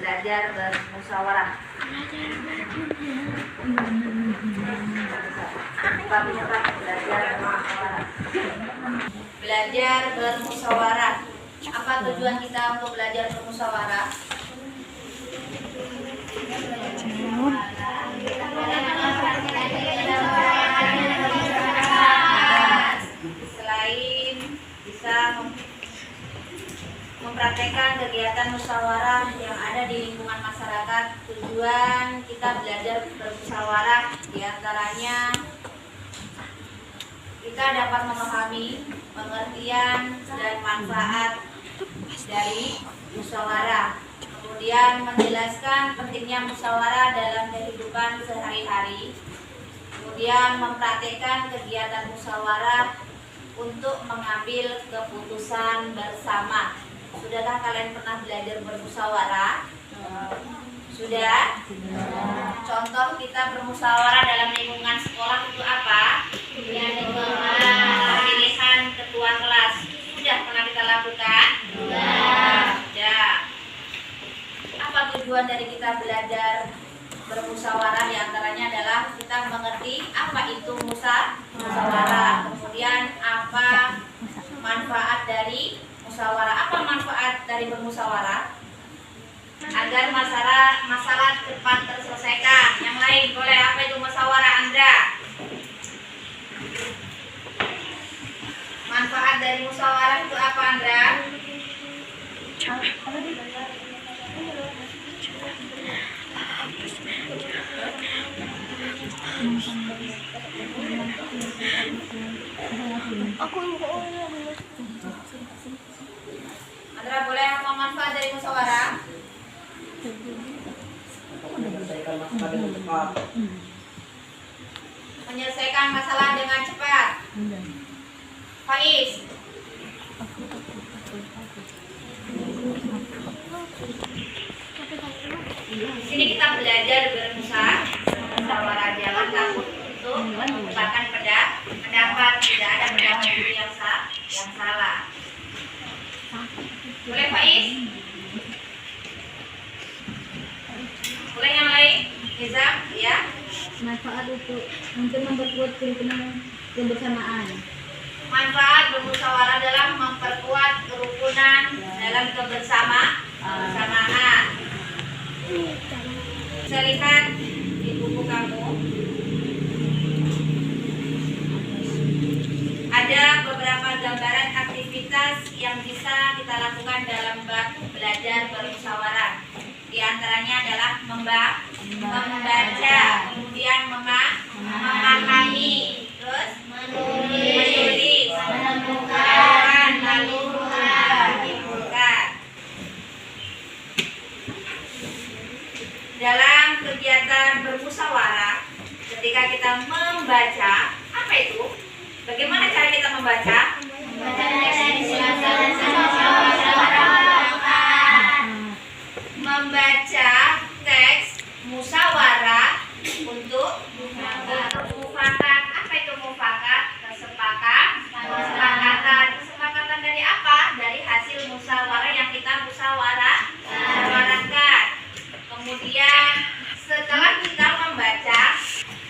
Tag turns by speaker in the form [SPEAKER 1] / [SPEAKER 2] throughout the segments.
[SPEAKER 1] Belajar bermusyawarah. Belajar bermusyawarah. Apa tujuan kita untuk belajar bermusyawarah? Selain bisa mempraktekkan kegiatan musyawarah yang ada di lingkungan masyarakat, tujuan kita belajar bermusyawarah diantaranya kita dapat memahami pengertian dan manfaat dari musyawarah, kemudian menjelaskan pentingnya musyawarah dalam kehidupan sehari-hari, kemudian mempraktekkan kegiatan musyawarah untuk mengambil keputusan bersama. Sudahkah kalian pernah belajar bermusyawarah? Sudah? Contoh kita bermusyawarah dalam lingkungan sekolah itu apa? Pemilihan ketua kelas. Sudah pernah kita lakukan? Sudah. Apa tujuan dari kita belajar bermusyawarah? Di antaranya adalah kita mengerti apa itu musyawarah. Kemudian apa manfaat dari musyawarah? Apa manfaat dari bermusyawarah? Agar masalah cepat terselesaikan. Yang lain boleh, apa itu musyawarah Andra? Manfaat dari musyawarah itu apa Andra? Andra boleh, apa manfaat dari musyawarah? Menyelesaikan masalah dengan cepat. Faiz. Di sini kita belajar bermusyawarah. Jangan takut untuk mengungkapkan pendapat. Tidak ada pendapat itu yang salah. Boleh Faiz? Boleh yang lain? Nizam, ya?
[SPEAKER 2] Manfaat untuk memperkuat kebersamaan.
[SPEAKER 1] Manfaat bermusyawarah adalah memperkuat kerukunan dalam kebersamaan. Bisa lihat di buku kamu. Ada beberapa gambaran aktivitas yang bisa kita lakukan dalam bab belajar bermusyawarah. Di antaranya adalah membaca, kemudian memahami, terus menulis, menemukan, lalu menyimpulkan. Dalam kegiatan bermusyawarah, ketika kita membaca, apa itu? Bagaimana cara kita membaca? Membaca teks musyawarah untuk mufakat. Apa itu mufakat? Kesepakatan dari apa? Dari hasil musyawarah yang kita musyawarahkan. Kemudian setelah kita membaca,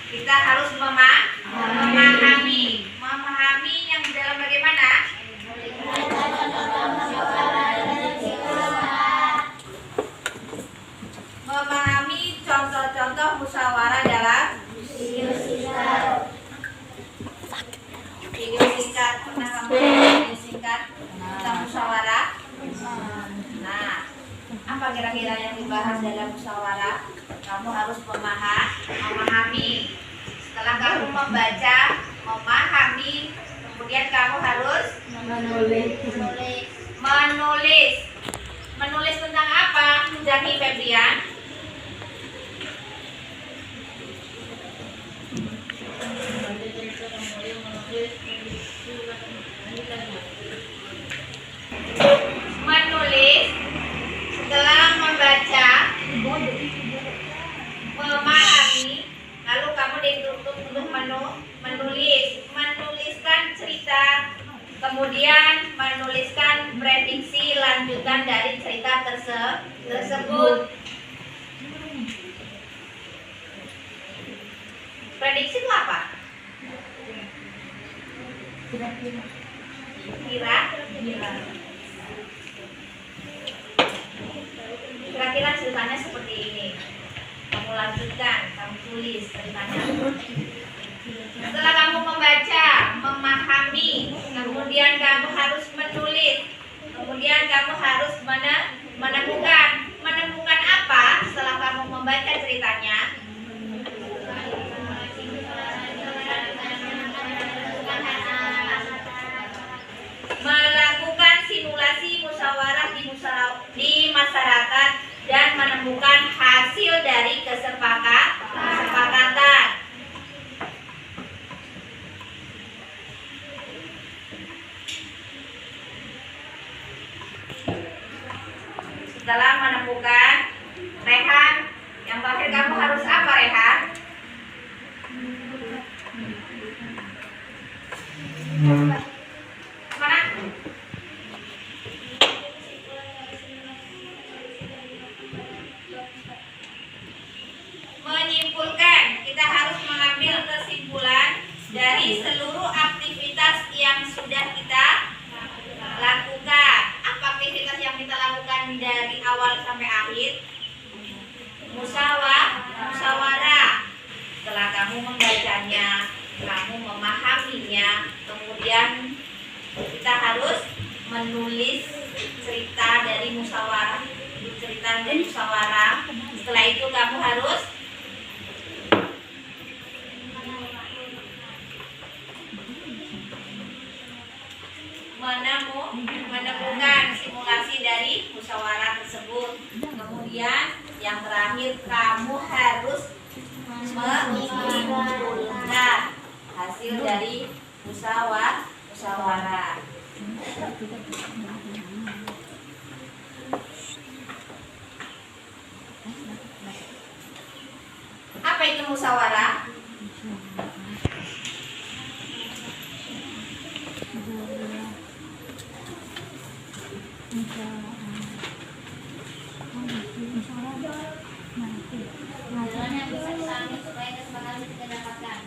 [SPEAKER 1] kita harus memahami yang dalam bagaimana? Memahami contoh-contoh musyawarah dalam video singkat. Pernah kamu video singkat tentang musyawarah? Nah, apa kira-kira yang dibahas dalam musyawarah? Kamu harus memahami. Setelah kamu membaca, memahami, kemudian kamu harus menulis tentang apa? Jaki Febrian. Menulis setelah membaca, memahami, lalu kamu dituntut untuk menuliskan cerita, kemudian menuliskan prediksi lanjutan dari cerita tersebut. Prediksi itu apa? Kira-kira ceritanya seperti ini. Kamu lanjutkan, kamu tulis ceritanya. Setelah kamu membaca, memahami, kemudian kamu harus menulis, kemudian kamu harus menemukan apa setelah kamu membaca ceritanya? Melakukan simulasi musyawarah di masyarakat dan menemukan hasil dari kesepakatan. menemukan. Rehan, yang terakhir kamu harus apa, Rehan? Mana? Menyimpulkan, kita harus mengambil kesimpulan dari seluruh aktivitas yang sudah kita lakukan. Apa aktivitas yang kita lakukan dari awal sampai akhir? Musyawarah. Setelah kamu membacanya, kamu memahaminya, kemudian kita harus menulis cerita dari musyawarah. Setelah itu kamu harus menemukan simulasi dari musyawarah tersebut. Kemudian yang terakhir kamu harus menyimpulkan hasil dari musyawarah. Apa itu musyawarah?
[SPEAKER 2] Jalan yang bisa kita ambil supaya kesepakatan kita dapatkan.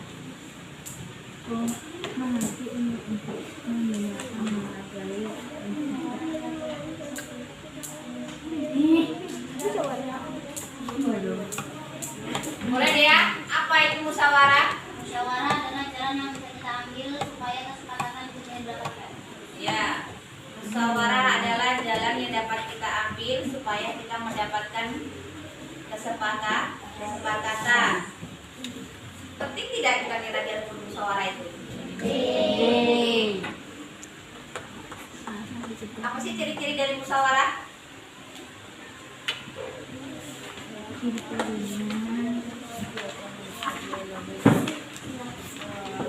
[SPEAKER 1] Boleh deh ya? Apa itu musyawarah?
[SPEAKER 2] Musyawarah adalah jalan yang bisa kita ambil supaya kesepakatan kita dapatkan.
[SPEAKER 1] Ya, musyawarah adalah jalan yang dapat kita ambil supaya kita mendapatkan kesepakatan. Penting tidak kita kira-kira musyawarah itu? Apa sih ciri-ciri dari musyawarah?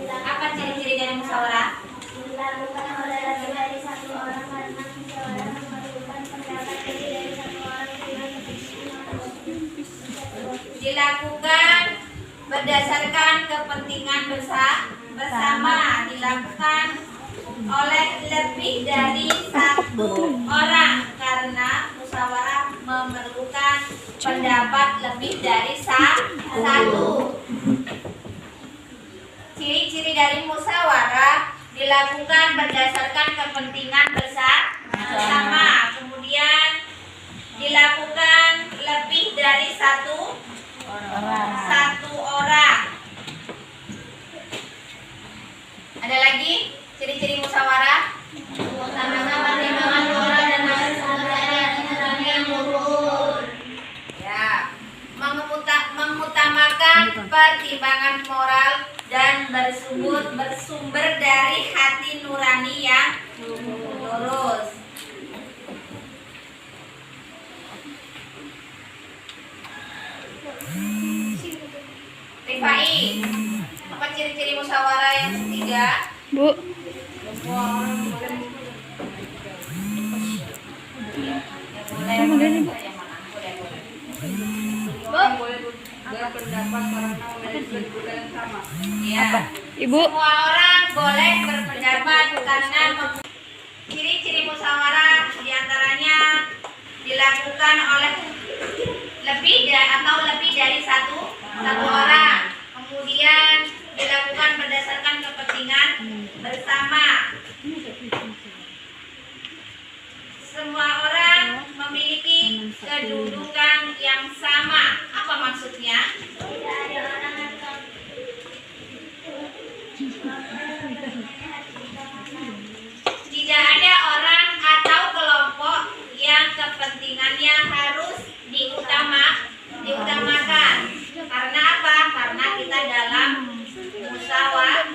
[SPEAKER 1] Apa ciri-ciri dari musyawarah?
[SPEAKER 2] Dilakukan oleh lebih dari satu orang karena musyawarah memerlukan pendapat lebih dari satu orang dengan kepentingan.
[SPEAKER 1] Dilakukan berdasarkan kepentingan bersama. Dilakukan oleh lebih dari satu orang karena musyawarah memerlukan pendapat lebih dari satu. Ciri-ciri dari musyawarah dilakukan berdasarkan kepentingan bersama. Kemudian dilakukan lebih dari satu orang. Ada lagi ciri-ciri musyawarah?
[SPEAKER 2] Sama-sama pertimbangan moral dan harus ada yang luhur.
[SPEAKER 1] Ya, mengutamakan pertimbangan moral dan bersumber dari hati nurani yang lurus. Rifai, apa ciri-ciri musyawarah yang ketiga?
[SPEAKER 3] Bu, Ibu.
[SPEAKER 1] Semua orang boleh berpendapat karena ciri-ciri musyawarah diantaranya dilakukan oleh lebih dari satu orang. Kemudian dilakukan berdasarkan kepentingan bersama. Semua orang memiliki kedudukan yang sama. Apa maksudnya? Tidak ada orang atau kelompok yang kepentingannya harus diutamakan. Karena apa? Karena kita dalam musyawarah.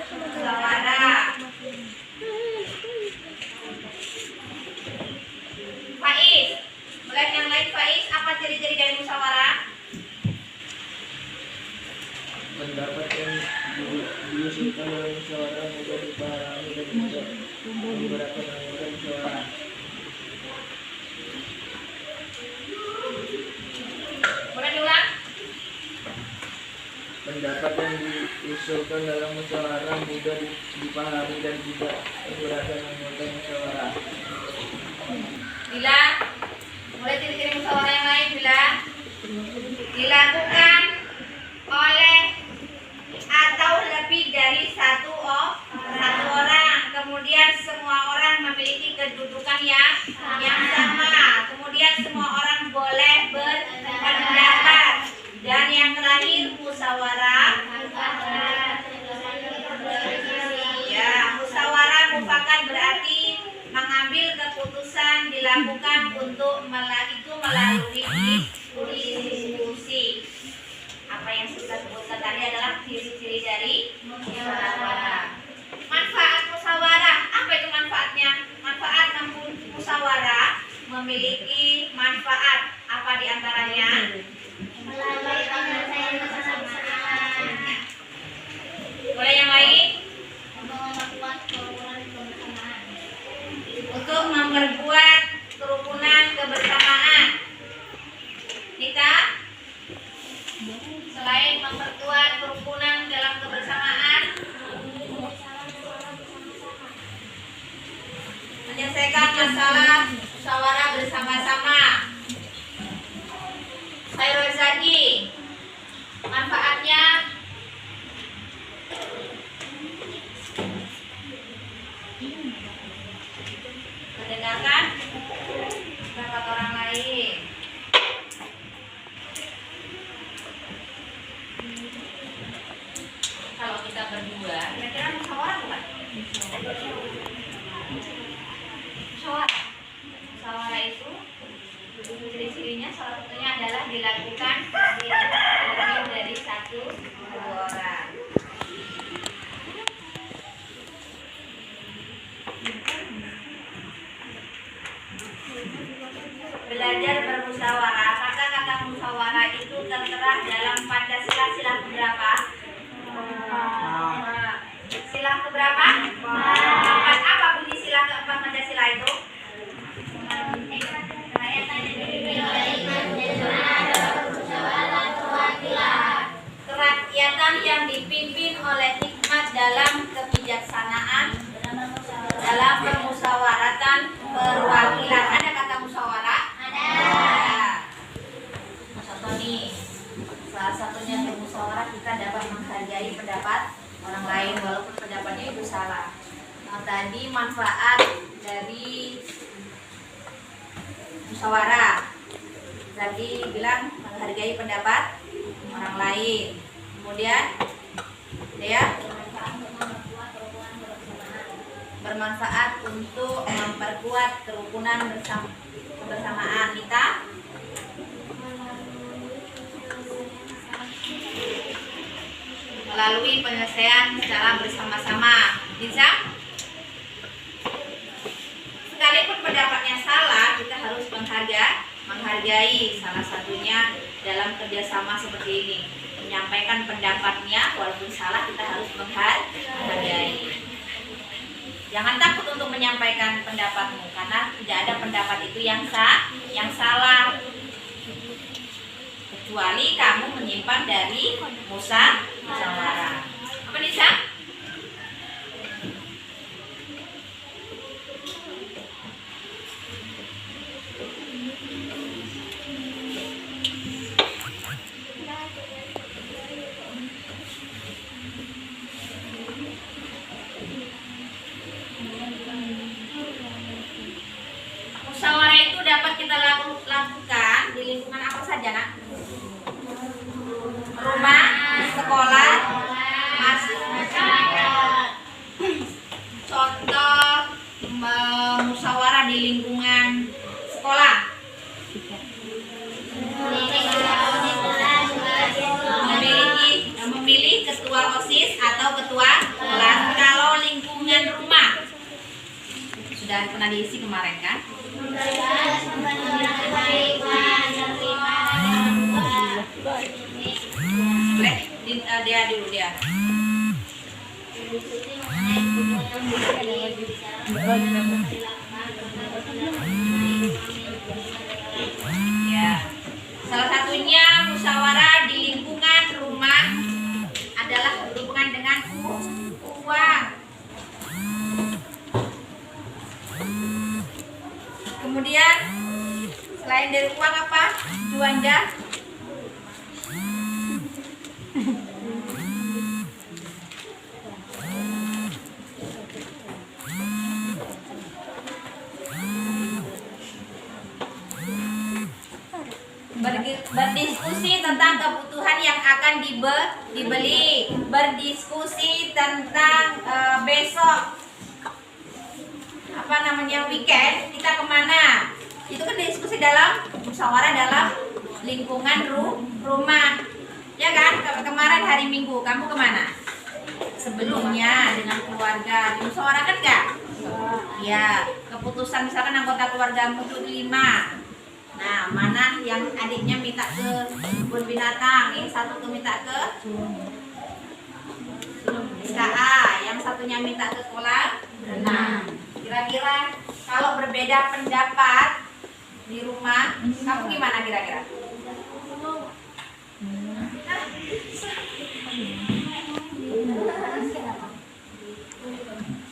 [SPEAKER 1] Faiz, boleh yang lain Faiz, apa ciri-ciri dari musyawarah?
[SPEAKER 4] Pendapat yang diusulkan dalam musyawarah mudah dipahami dan mudah beberapa anggota musyawarah. pendapat yang diusulkan dalam musyawarah mudah dipahami dan tidak memberatkan anggota musyawarah.
[SPEAKER 1] Bila mulai ciri-ciri musyawarah yang lain, bila dilakukan oleh atau lebih dari satu orang, kemudian semua orang memiliki kedudukan yang sama, kemudian semua orang boleh berpendapat, dan yang terakhir musyawarah. Ya, musyawarah mufakat berarti mengambil keputusan dilakukan untuk melalui diskusi. Apa yang sudah sebutkan tadi adalah ciri-ciri dari musyawarah. Manfaat musyawarah, apa itu manfaatnya? Manfaat musyawarah memiliki manfaat apa diantaranya? Boleh yang lain? Untuk memperkuat kerukunan kebersamaan. Nita, selain memperkuat kerukunan dalam kebersamaan, menyelesaikan masalah musyawarah bersama-sama. Khairul Zaki, manfaatnya mendengarkan pendapat orang lain. Kalau kita berdua, kira-kira musyawarah bukan? Musyawarah itu ciri-cirinya salah satunya adalah dilakukan lebih dari satu orang. Belajar bermusyawarah. Apakah kata musyawarah itu tertera dalam Pancasila sila keberapa? Sila keberapa? Keempat. Apa bunyi sila keempat Pancasila itu? Kerakyatan yang dipimpin oleh hikmat dalam kebijaksanaan dalam permusyawaratan perwakilan. Ada kata musyawarah? Ada. Contoh nih, salah satunya bermusyawarah kita dapat menghargai pendapat orang lain walaupun pendapatnya itu salah. Nah, tadi manfaat dari musyawarah. Tadi bilang menghargai pendapat orang lain. Kemudian ya, bermanfaat untuk memperkuat kerukunan kebersamaan. Nita, melalui penyelesaian secara bersama-sama. Bisa? Sekalipun pendapatnya salah, kita harus menghargai. Salah satunya dalam kerjasama seperti ini, menyampaikan pendapatnya walaupun salah, kita harus menghargai. Jangan takut untuk menyampaikan pendapatmu, karena tidak ada pendapat itu yang salah, kecuali kamu menyimpang dari musyawarah. Apa Nisa? Musyawarah itu dapat kita lakukan di lingkungan apa saja, Nak? Rumah, sekolah, masyarakat. Contoh musyawarah di lingkungan sekolah. Memilih ketua OSIS atau ketua kelas. Kalau lingkungan rumah sudah pernah diisi kemarin kan? Dia dulu dia. Ya. Salah satunya musyawarah di lingkungan rumah Selain dari uang apa? Juanda? Berdiskusi tentang kebutuhan yang akan dibeli. Berdiskusi tentang besok apa namanya weekend kita kemana. Itu kan diskusi dalam musyawarah dalam lingkungan rumah, ya kan? Kemarin hari Minggu kamu kemana? Sebelumnya dengan keluarga dimusyawarahkan nggak? Ya, keputusan misalkan anggota keluargamu itu 5. Nah, mana yang adiknya minta ke kebun binatang, yang satu tuh minta ke SKA, yang satunya minta ke kolam renang. Kira-kira kalau berbeda pendapat di rumah, kamu gimana kira-kira?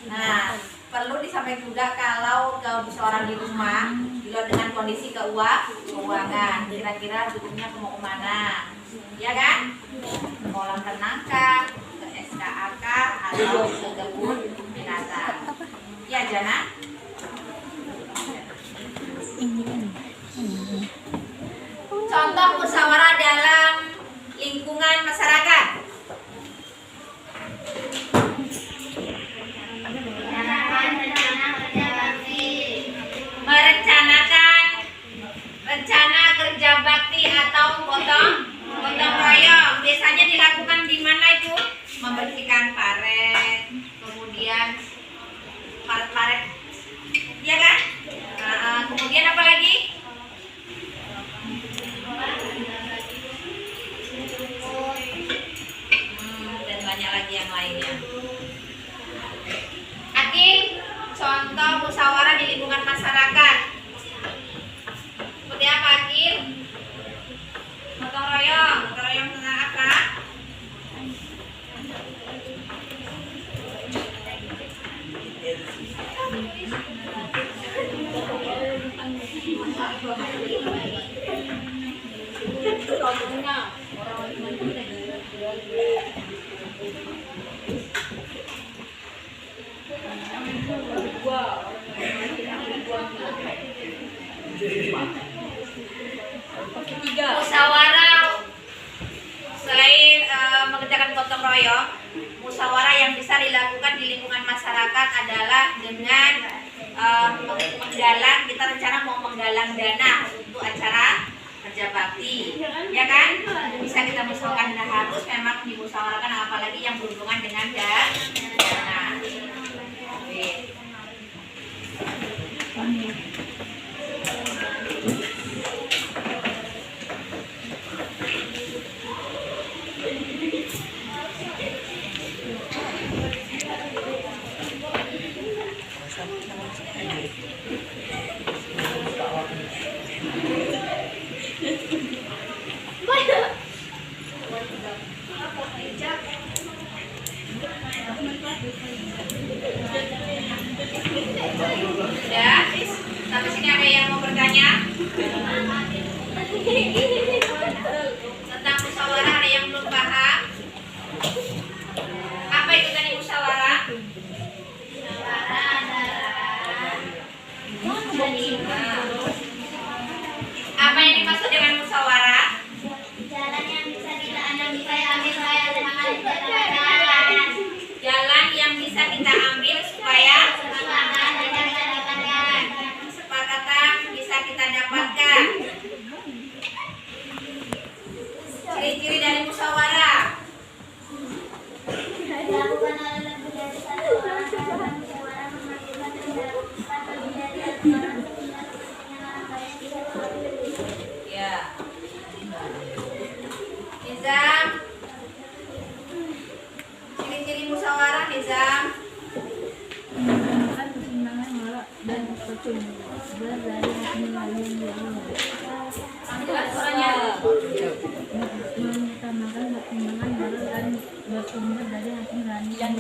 [SPEAKER 1] Nah, perlu disampaikan juga kalau seorang di rumah di luar dengan kondisi keuangan, kira-kira hidupnya mau kemana, ya kan? Ke kolam renang kah, ke SKA kah, atau ke kebun binatang? Ya, Jana. Contoh musyawarah dalam lingkungan masyarakat. Merencanakan rencana kerja bakti atau gotong royong. Biasanya dilakukan di mana itu? Membersihkan paret, kemudian paret, ya kan? Kemudian apa lagi? Dan banyak lagi yang lainnya. Aki, contoh musyawarah di lingkungan masyarakat. Seperti apa, Aki? Gotong royong tentang apa? Musyawarah selain mengerjakan gotong royong, musyawarah yang bisa dilakukan di lingkungan masyarakat adalah dengan menggalang. Kita rencana mau menggalang dana untuk acara kerja bakti, ya kan? Bisa kita musyawarahkan, dan harus memang dimusyawarahkan, apalagi yang berhubungan dengan dana. Sudah, sampai sini ada yang mau bertanya? Tentang musyawarah ada yang belum paham? Apa itu tadi musyawarah? Apa yang dimaksud dengan musyawarah?
[SPEAKER 2] Jalan yang bisa kita ambil supaya
[SPEAKER 1] Jalan yang bisa kita ambil supaya kesepakatan bisa kita dapatkan. Ciri-ciri dari musyawarah.
[SPEAKER 2] dilakukan oleh lebih dari satu orang karena musyawarah memajukan pendapat lebih dari satu orang sehingga kepentingan orang banyak bisa terwakili.
[SPEAKER 1] Ya. Nizam. Ciri-ciri musyawarah, Nizam.
[SPEAKER 3] Menemukan keseimbangan warak dan bersumber dari nilai yang
[SPEAKER 1] Jelas suaranya.
[SPEAKER 3] mengutamakan pertimbangan warak dan bersumber dari hasil nilai yang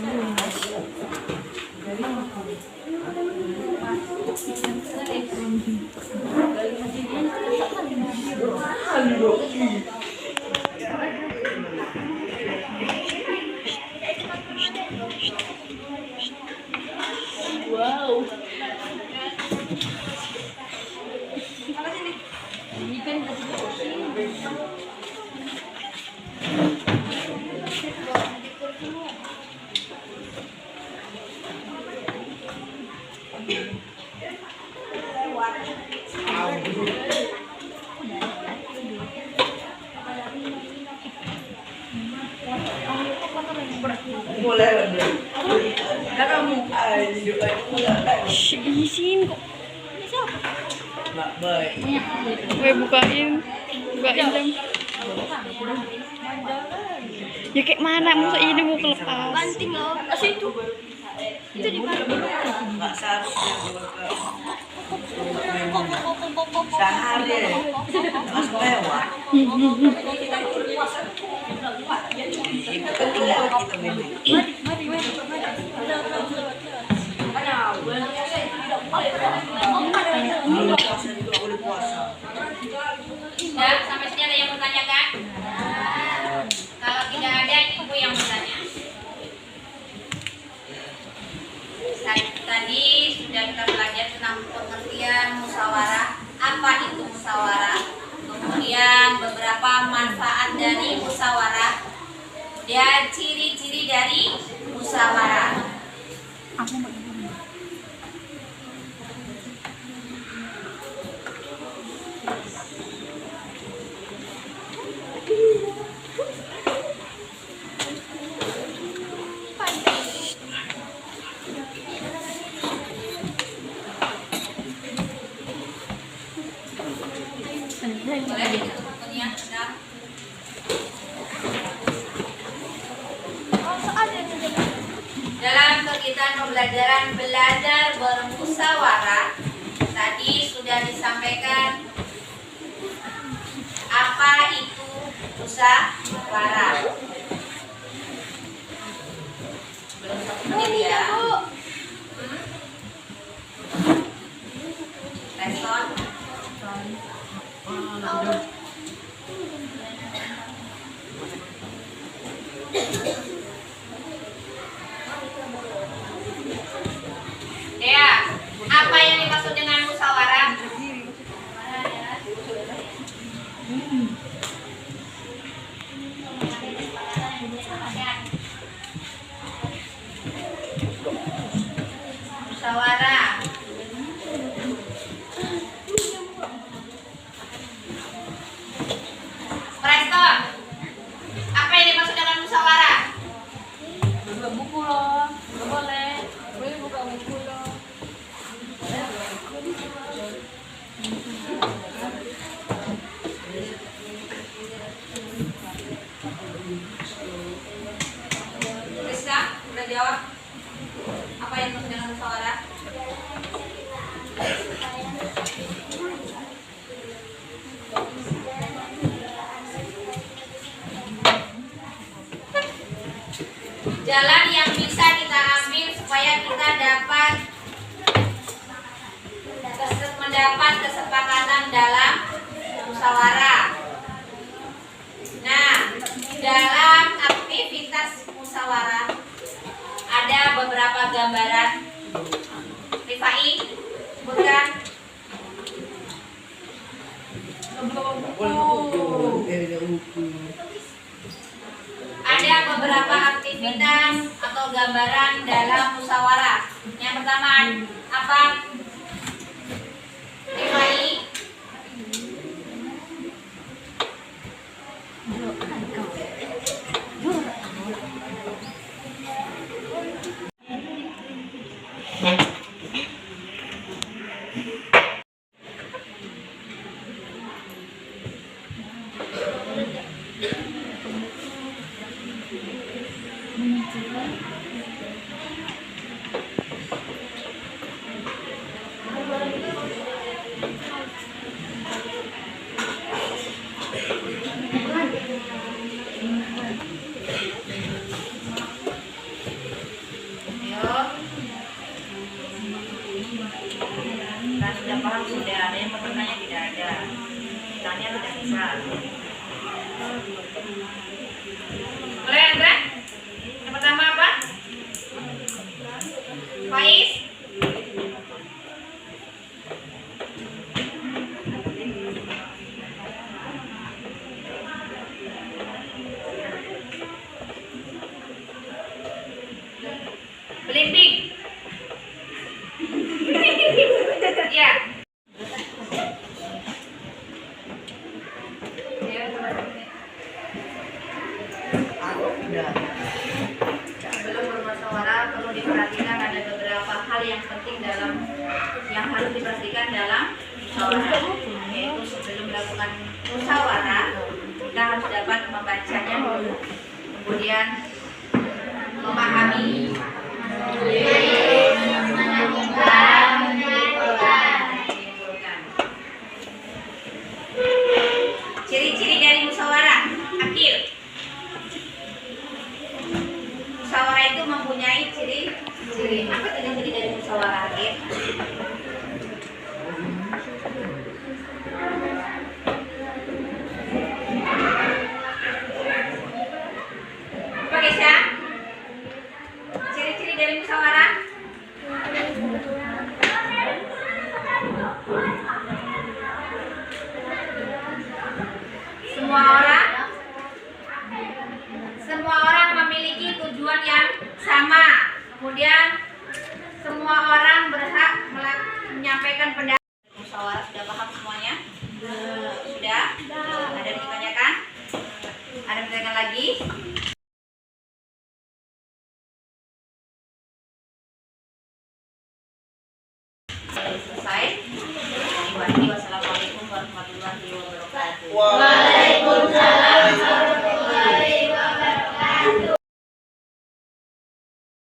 [SPEAKER 4] Mulai lagi. Kamu
[SPEAKER 3] Isiin kok.
[SPEAKER 4] nggak baik.
[SPEAKER 3] Gue bukain jam. Ya kayak mana masa ini mau kelepas?
[SPEAKER 2] Banting loh. Situ. Itu di mana?
[SPEAKER 4] Nggak seharusnya sehari mas lewat. Itu ketinggalan kita memang.
[SPEAKER 1] Ya, sampai sini ada yang bertanya kan? Kalau tidak ada, ibu yang bertanya. Tadi sudah kita belajar tentang pengertian musyawarah. Apa itu musyawarah? Kemudian beberapa manfaat dari musyawarah. Dan ciri-ciri dari musyawarah. Boleh ditutup bukunya, sudah. Dalam kegiatan pembelajaran belajar bermusyawarah tadi sudah disampaikan apa itu musyawarah. Belum 1 menit ya. Respon. Ya, apa yang dimaksud dengan musyawarah? Musyawarah. Preston, apa yang dimaksud dengan musyawarah?
[SPEAKER 3] Buka buku loh, nggak boleh. Boleh buka buku loh.
[SPEAKER 1] Rizka, udah jawab? Apa yang dimaksud dengan musyawarah? Jalan yang bisa kita ambil supaya kita dapat mendapat kesepakatan dalam musyawarah. Nah, dalam aktivitas musyawarah ada beberapa gambaran. Rifai, bukan? Ada beberapa aktivitas atau gambaran dalam musyawarah. Yang pertama apa? Rifai. Nah, sudah paham sudah, ada yang bertanya tidak ada. Tanya tidak bisa. Boleh Andra? Yang pertama apa? Faiz? Belimbing? penting yang harus diperhatikan dalam musyawarah, yaitu sebelum melakukan musyawarah kita harus dapat membacanya dulu, kemudian memahami, ciri-ciri dari musyawarah. Akil, musyawarah itu mempunyai ciri-ciri. Apa ciri-ciri dari musyawarah, Akil? Apa Kesha? Ciri-ciri dari musyawarah? Semua orang memiliki tujuan yang sama. Kemudian semua orang berhak menyampaikan pendapat. Musyawarah sudah paham semuanya? Sudah? Ada yang ditanyakan? Ada yang ditanyakan lagi? Selesai. Wassalamualaikum warahmatullahi wabarakatuh.